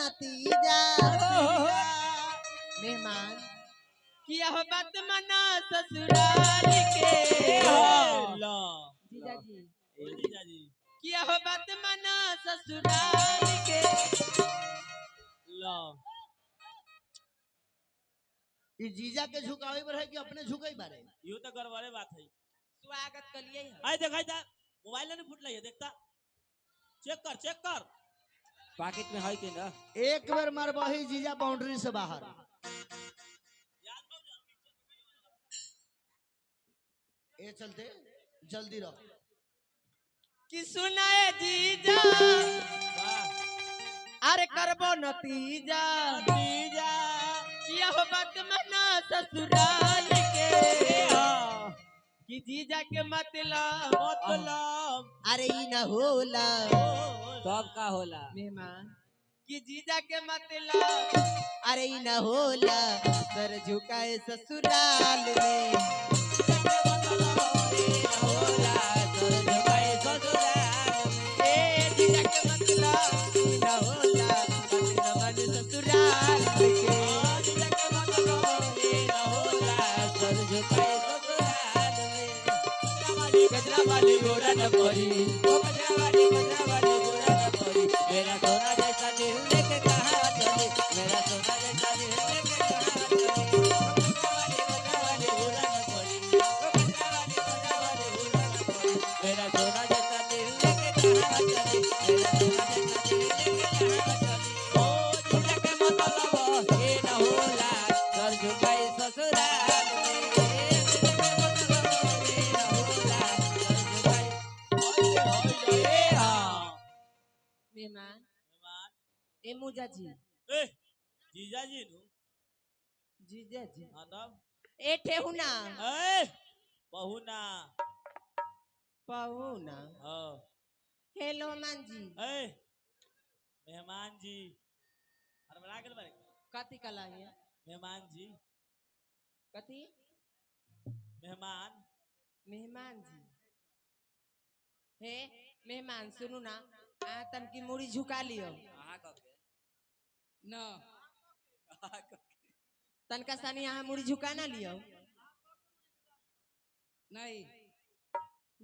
नतीजा मेहमान किया हो बात मना ससुराल के जीजा जी किया हो बात मना ससुराल के ये जीजा के झुकावे पर है कि अपने झुकाई बारे यो तो गड़बड़े बात है। स्वागत कर लिए आई देख मोबाइल नहीं फुट है देखता चेक कर पॉकेट में है कि ना एक बार मार बही जीजा बाउंड्री से बाहर ये चलते जल्दी रहो कि सुनाए जीजा अरे करबो नतीजा किया हो बात मना ससुराल के कि जीजा के मतलब अरे ई न होला तब का होला मेहमान कि जीजा के मतलब अरे ई न होला सर झुकाए ससुराल में परी ओ गजरावाली गोरा न परी मेरा सोना जैसा दिल लेके कहां चली मेरा सोना जैसा दिल लेके कहां चली गजरावाली गोरा न परी ओ गजरावाली गोरा न परी मेरा सोना जैसा दिल लेके कहां चली मेरा सोना जैसा दिल लेके कहां चली ओ जीजा के मतलब ये न होला सर झुकाई ससुराल मेहमान ए मुजा जी जीजा जी नु जीजा जी हां तब ए ठेहुना पहुना पहुना हां हेलो मान जी मेहमान जी अरे बड़ा के बारे कथी कला है मेहमान जी कथी मेहमान जी हे मेहमान सुनू ना आ तन की मुड़ी झुका लियो न तनका सानी यहाँ मुड़ी झुका ना लियो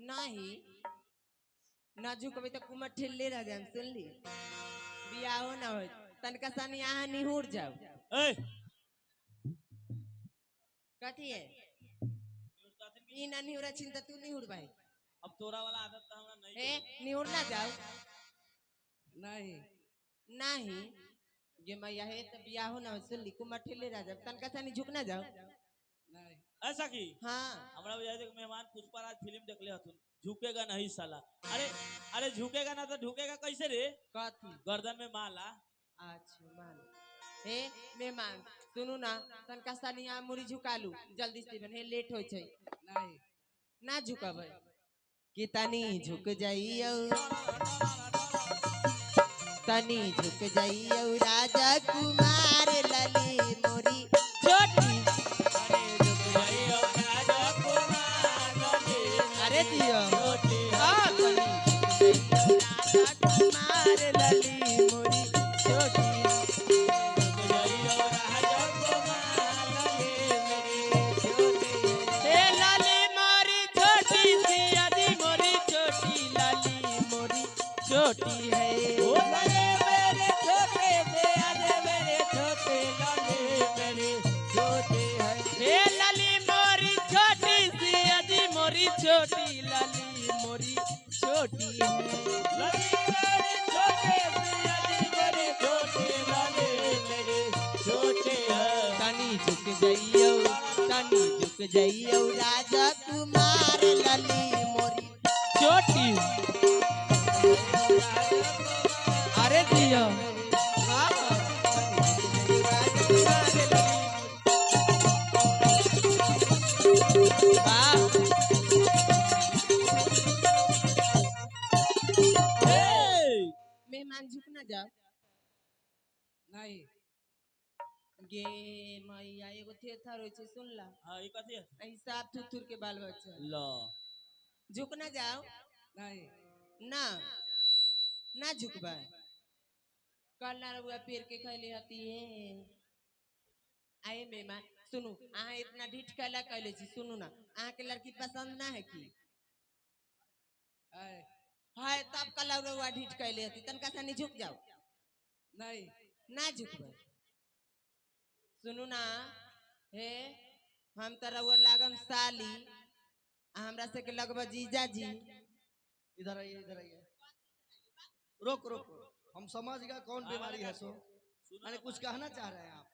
नहीं ना झुकबे तो कुमर ठेले रह जाए सुन ली बियाहो ना हो तनका सानी यहाँ निहुर जाओ कथी है ई ना निहुरा चिंता तू निहुर भाई अब तोरा वाला आदत तो हमरा नहीं ए निहुर ना जाओ नहीं ये मैया है तो बियाहो ना हो सुन ली कुमर ठेले रह जाओ तनका सानी झुक ना जाओ ऐसा की हाँ हमरा बुझाई दे मेहमान पुष्पराज फिल्म देख ले हथुन झुकेगा नहीं साला अरे झुकेगा ना तो झुकेगा कैसे रे कथी गर्दन में माला अच्छा मान हे मेहमान सुनू ना तनका सानी यहाँ मुड़ी झुका लू जल्दी से बने लेट हो छै ना झुकबै कि तनी झुक जाइयो तनी झुक जाइयो राजा कुमार लली मोरी छोटी अरे दियो हाँ तनी राजा कुमार लली मोरी छोटी हे लाली मोरी छोटी सी अजी मोरी छोटी लाली मोरी छोटी है हे लाली मोरी छोटी सी अजी मोरी छोटी लाली मोरी छोटी है तनी झुक जाइयो राजा कुमार लली मोरी छोटी अरे दियो मेहमान झुक ना जाओ नहीं गे मैया एगो थेथर होय छै सुनला हां ई कथि है ई साफ थुथुर के बाल बच्चा लो झुक ना जाओ नहीं ना ना झुकबा कल ना रहुआ पेड़ के खैली हती है आए मेहमान सुनू आहा इतना ढीठ कैला कैले छी सुनू ना आहा के लड़की पसंद ना है की हाय तब कल रहुआ ढीठ कैले हती तनका सनी झुक जाओ नहीं ना झुकबे सुनू ना हे हम तो रहुआ लागम साली हमरा से के लगभग जीजा जी इधर आइए इधर आइए। रोक रोक रोक। हम समझ गए कौन बीमारी है सो। अरे कुछ कहना चाह रहे हैं आप?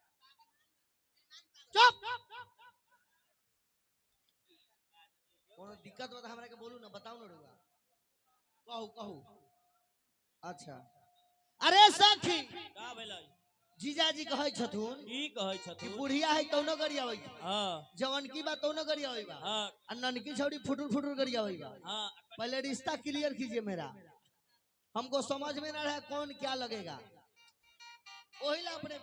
चुप। कोनो दिक्कत बता हमरा के बोलू ना बताओ ना रुआ कहू कहू। अच्छा अरे सखी का भेलै जीजाजी कहै छथुन की कहै कि छथुन बुढ़िया है तौनो गरिया होई हां जवन की बात तौनो गरिया होई बा हां और ननकी छौड़ी फुटुर फुटुर गरिया होई बा। हां पहले रिश्ता क्लियर कीजिए मेरा हमको समझ में ना रहा कौन क्या लगेगा वही ला अपने